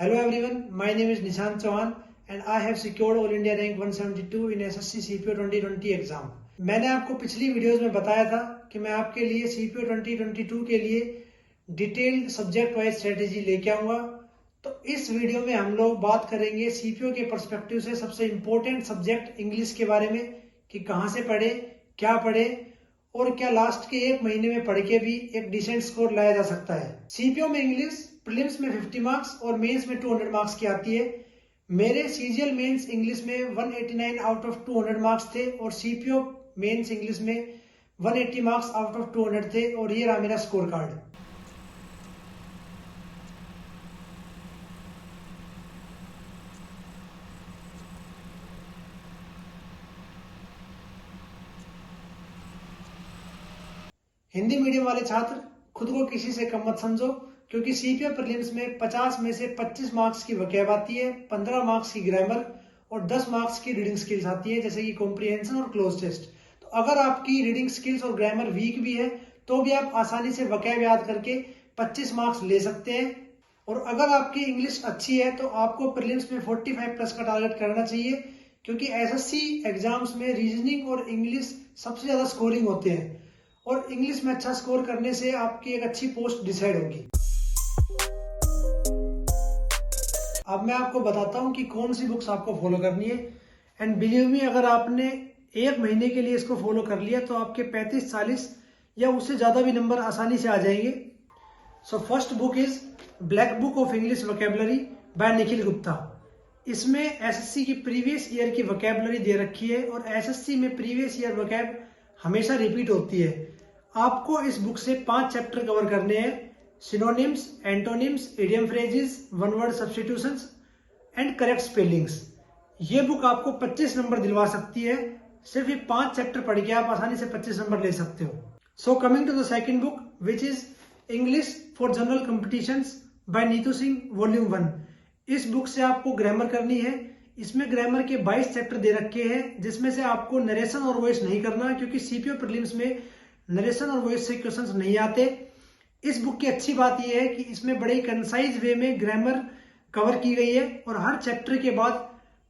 Hello everyone, my name is Nishant Chauhan and I have secured All India Rank 172 in SSC CPO 2020 exam. मैंने आपको पिछली videos में बताया था कि मैं आपके लिए CPO 2022 के लिए डिटेल्ड सब्जेक्ट वाइज स्ट्रेटेजी लेके आऊंगा। तो इस वीडियो में हम लोग बात करेंगे CPO के पर्सपेक्टिव से सबसे इम्पोर्टेंट सब्जेक्ट इंग्लिश के बारे में कि कहाँ से पढ़े, क्या पढ़े और क्या लास्ट के एक महीने में पढ़ के भी एक डिसेंट स्कोर लाया जा सकता है। CPO में इंग्लिश प्रीलिम्स में 50 मार्क्स और मेंस में 200 मार्क्स की आती है। मेरे सीजीएल मेंस इंग्लिश में 189 आउट ऑफ 200 मार्क्स थे और CPO मेंस इंग्लिश में 180 मार्क्स आउट ऑफ 200 थे और ये रहा मेरा स्कोर कार्ड। हिंदी मीडियम वाले छात्र खुद को किसी से कम मत समझो, क्योंकि CPO प्रीलिम्स में 50 में से 25 मार्क्स की वोकैब आती है, 15 मार्क्स की ग्रामर और 10 मार्क्स की रीडिंग स्किल्स आती है, जैसे कि कॉम्प्रिहेंशन और क्लोज टेस्ट। तो अगर आपकी रीडिंग स्किल्स और ग्रामर वीक भी है तो भी आप आसानी से वोकैब याद करके 25 मार्क्स ले सकते हैं। और अगर आपकी इंग्लिश अच्छी है तो आपको प्रीलिम्स में 45 प्लस का टारगेट करना चाहिए, क्योंकि SSC एग्जाम्स में रीजनिंग और इंग्लिश सबसे ज्यादा स्कोरिंग होते हैं और इंग्लिश में अच्छा स्कोर करने से आपकी एक अच्छी पोस्ट डिसाइड होगी। अब मैं आपको बताता हूं कि कौन सी बुक्स आपको फॉलो करनी है एंड बिलीव मी, अगर आपने एक महीने के लिए इसको फॉलो कर लिया तो आपके 35-40 या उससे ज्यादा भी नंबर आसानी से आ जाएंगे। So first book is black book of English vocabulary by Nikhil Gupta. इसमें SSC की प्रीवियस ईयर की वोकैबुलरी दे रखी है और SSC में प्रीवियस ईयर वोकैब हमेशा रिपीट होती है। आपको इस बुक से 5 चैप्टर कवर करने हैं: synonyms, antonyms, idiom phrases, one word substitutions and correct spellings. ये बुक आपको 25 नंबर दिलवा सकती है। सिर्फ ये 5 चैप्टर पढ़ के आप आसानी से 25 नंबर ले सकते हो। So coming to the second book which is English for general competitions by Neetu Singh volume 1। इस बुक से आपको ग्रामर करनी है। इसमें ग्रामर के 22 चैप्टर दे रखे हैं, जिसमें से आपको नरेशन और वॉइस नहीं करना, क्योंकि CPO प्रीलिम्स में नरेशन और वॉइस से क्वेश्चंस नहीं आते। इस बुक की अच्छी बात यह है कि इसमें बड़े कंसाइज वे में ग्रामर कवर की गई है और हर चैप्टर के बाद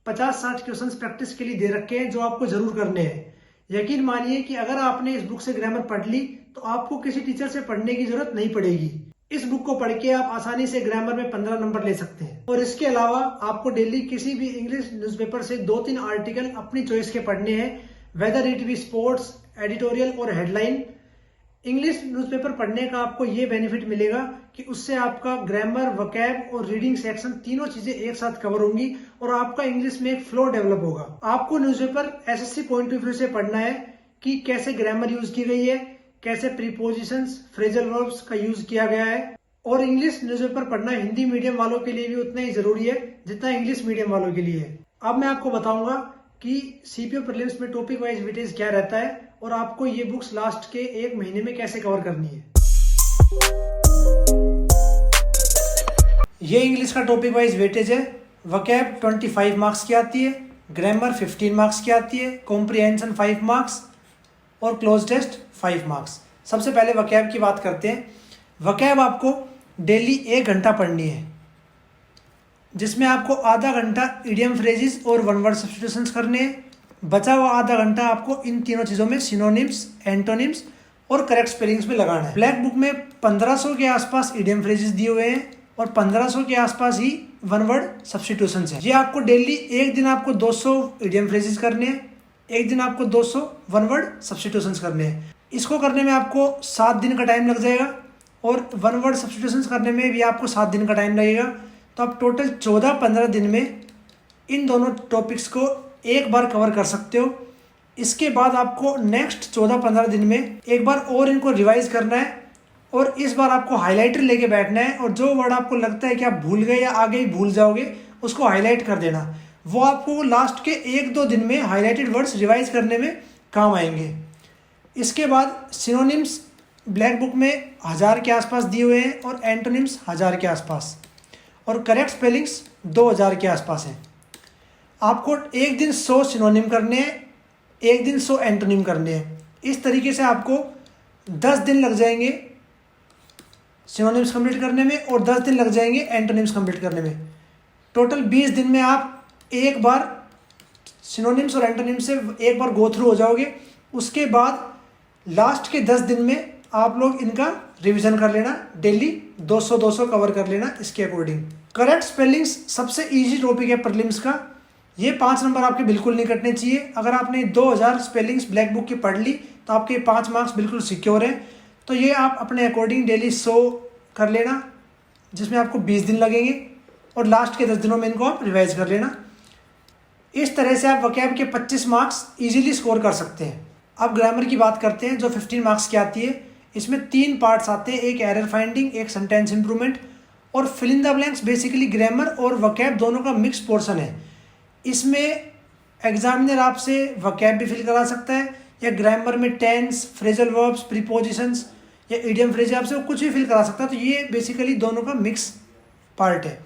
50-60 क्वेश्चंस प्रैक्टिस के लिए दे रखे हैं, जो आपको जरूर करने हैं। यकीन मानिए कि अगर आपने इस बुक से ग्रामर पढ़ ली तो आपको किसी टीचर से पढ़ने की जरूरत नहीं पड़ेगी। इस बुक को पढ़ के आप आसानी से ग्रामर में 15 नंबर ले सकते हैं। और इसके अलावा आपको डेली किसी भी इंग्लिश न्यूज़पेपर से 2-3 आर्टिकल अपनी चॉइस के पढ़ने हैं, whether it be sports, editorial और हेडलाइन। इंग्लिश न्यूज़पेपर पढ़ने का आपको ये बेनिफिट मिलेगा कि उससे आपका ग्रामर, वोकैब और रीडिंग सेक्शन तीनों चीजें एक साथ कवर होंगी और आपका इंग्लिश में एक फ्लो डेवलप होगा। आपको newspaper SSC point of view से पढ़ना है कि कैसे ग्रामर यूज की गई है, कैसे प्रीपोजिशंस, फ्रेजल वर्ब्स का यूज किया गया है। और इंग्लिश न्यूज़पेपर पढ़ना हिंदी मीडियम वालों के लिए भी उतना ही जरूरी है जितना इंग्लिश मीडियम वालों के लिए है। अब मैं आपको बताऊंगा कि CPO प्रीलिम्स में टॉपिक वाइज वेटेज क्या रहता है और आपको ये बुक्स लास्ट के एक महीने में कैसे कवर करनी है। ये इंग्लिश का टॉपिक वाइज वेटेज है। वोकैब 25 मार्क्स की आती है, ग्रामर 15 मार्क्स की आती है, कॉम्प्रिहेंशन 5 मार्क्स और क्लोज टेस्ट 5 मार्क्स। सबसे पहले वोकैब की बात करते हैं। वोकैब आपको डेली 1 घंटा पढ़नी है, जिसमें आपको आधा घंटा इडियम फ्रेजेस और वन वर्ड सब्स्टिट्यूशंस करने हैं। बचा हुआ आधा घंटा आपको इन तीनों चीज़ों में सिनोनिम्स, एंटोनिम्स और करेक्ट स्पेलिंग्स में लगाना है। ब्लैक बुक में 1500 के आसपास इडियम फ्रेजेस दिए हुए हैं और 1500 के आसपास ही वन वर्ड सब्स्टिट्यूशंस हैं। ये आपको डेली एक दिन आपको 200 इडियम फ्रेजेस करने हैं, एक दिन आपको 200 वन वर्ड सब्स्टिट्यूशंस करने हैं। इसको करने में आपको 7 दिन का टाइम लग जाएगा और वन वर्ड सब्स्टिट्यूशंस करने में भी आपको 7 दिन का टाइम लगेगा। तो आप टोटल 14-15 दिन में इन दोनों टॉपिक्स को एक बार कवर कर सकते हो। इसके बाद आपको नेक्स्ट 14-15 दिन में एक बार और इनको रिवाइज करना है और इस बार आपको हाइलाइटर लेके बैठना है और जो वर्ड आपको लगता है कि आप भूल गए या आगे ही भूल जाओगे उसको हाईलाइट कर देना। वो आपको लास्ट के 1-2 दिन में हाईलाइटेड वर्ड्स रिवाइज करने में काम आएंगे। इसके बाद सिनोनिम्स ब्लैक बुक में 1000 के आसपास दिए हुए हैं और एंटोनिम्स 1000 के आसपास और करेक्ट स्पेलिंग्स 2000 के आसपास हैं। आपको एक दिन 100 सिनोनिम करने हैं, एक दिन 100 एंटोनिम करने हैं। इस तरीके से आपको 10 दिन लग जाएंगे सिनोनिम्स कंप्लीट करने में और 10 दिन लग जाएंगे एंटोनिम्स कंप्लीट करने में। टोटल 20 दिन में आप एक बार सिनोनिम्स और एंटोनिम्स से एक बार गो थ्रू हो जाओगे। उसके बाद लास्ट के 10 दिन में आप लोग इनका रिवीजन कर लेना, डेली 200 कवर कर लेना इसके अकॉर्डिंग। करेक्ट स्पेलिंग्स सबसे इजी टॉपिक है प्रीलिम्स का, ये 5 नंबर आपके बिल्कुल नहीं कटने चाहिए। अगर आपने 2000 स्पेलिंग्स ब्लैक बुक की पढ़ ली तो आपके 5 मार्क्स बिल्कुल सिक्योर हैं। तो ये आप अपने अकॉर्डिंग डेली 100 कर लेना, जिसमें आपको 20 दिन लगेंगे, और लास्ट के 10 दिनों में इनको आप रिवाइज कर लेना। इस तरह से आप वोकैब के 25 मार्क्स इजीली स्कोर कर सकते हैं। अब ग्रामर की बात करते हैं जो 15 मार्क्स की आती है। इसमें 3 पार्ट्स आते हैं, एक एरर फाइंडिंग, एक सेंटेंस इंप्रूवमेंट और fill in the blanks. Basically grammar और वोकैब दोनों का मिक्स पोर्शन है। इसमें एग्जामिनर आपसे वोकैब भी फिल करा सकता है, या ग्रामर में टेंस, फ्रेजल वर्ब्स, प्रीपोजिशंस या इडियम फ्रेज आपसे वो कुछ भी फिल करा सकता है। तो ये बेसिकली दोनों का मिक्स पार्ट है।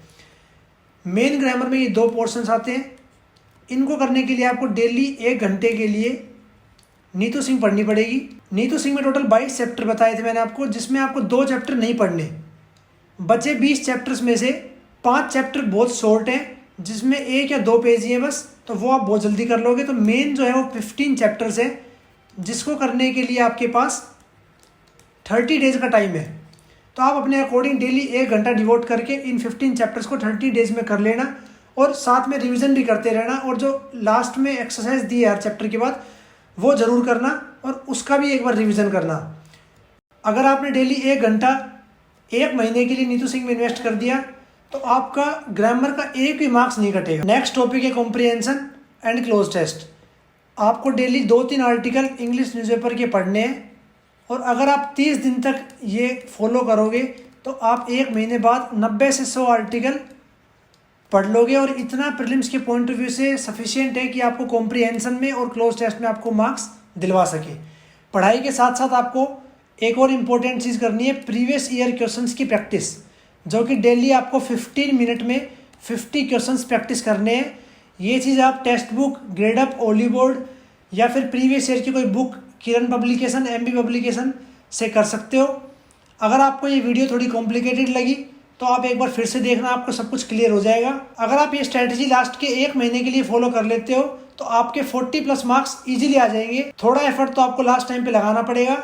मेन ग्रामर में ये 2 पोर्शंस आते हैं। इनको करने के लिए आपको डेली 1 घंटे के लिए नीतू सिंह पढ़नी पड़ेगी। नीतू सिंह में टोटल 22 चैप्टर बताए थे मैंने आपको, जिसमें आपको 2 चैप्टर नहीं पढ़ने। बचे 20 चैप्टर्स में से 5 चैप्टर बहुत शॉर्ट हैं, जिसमें 1 या 2 पेज ही हैं बस, तो वो आप बहुत जल्दी कर लोगे। तो मेन जो है वो 15 चैप्टर्स है, जिसको करने के लिए आपके पास 30 डेज का टाइम है। तो आप अपने अकॉर्डिंग डेली 1 घंटा डिवोट करके इन 15 चैप्टर्स को 30 डेज में कर लेना, और साथ में रिवीजन भी करते रहना। और जो लास्ट में एक्सरसाइज दी है हर चैप्टर के बाद वो ज़रूर करना, और उसका भी एक बार रिवीजन करना। अगर आपने डेली 1 घंटा 1 महीने के लिए नीतू सिंह में इन्वेस्ट कर दिया तो आपका ग्रामर का एक भी मार्क्स नहीं कटेगा। नेक्स्ट टॉपिक है कॉम्प्रिहेंशन एंड क्लोज टेस्ट। आपको डेली 2-3 आर्टिकल इंग्लिश न्यूज़पेपर के पढ़ने हैं, और अगर आप 30 दिन तक ये फॉलो करोगे तो आप 1 महीने बाद 90 से 100 आर्टिकल पढ़ लोगे। और इतना प्रीलिम्स के पॉइंट ऑफ व्यू से सफिशिएंट है कि आपको कॉम्प्रिहेंशन में और क्लोज टेस्ट में आपको मार्क्स दिलवा सके। पढ़ाई के साथ साथ आपको एक और इम्पोर्टेंट चीज़ करनी है, प्रीवियस ईयर क्वेश्चंस की प्रैक्टिस, जो कि डेली आपको 15 मिनट में 50 क्वेश्चंस प्रैक्टिस करने हैं। ये चीज़ आप टेक्स्ट बुक, ग्रेड अप, ओली बोर्ड या फिर प्रीवियस ईयर की कोई बुक, किरण पब्लिकेशन, एमबी पब्लिकेशन से कर सकते हो। अगर आपको ये वीडियो थोड़ी कॉम्प्लिकेटेड लगी तो आप एक बार फिर से देखना, आपको सब कुछ क्लियर हो जाएगा। अगर आप ये स्ट्रैटेजी लास्ट के 1 महीने के लिए फॉलो कर लेते हो तो आपके 40+ मार्क्स इजीली आ जाएंगे। थोड़ा एफर्ट तो आपको लास्ट टाइम पे लगाना पड़ेगा।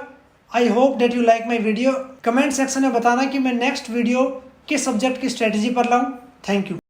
I hope that you like my video. Comment section में बताना कि मैं नेक्स्ट वीडियो किस सब्जेक्ट की स्ट्रैटेजी पर लाऊं। Thank you.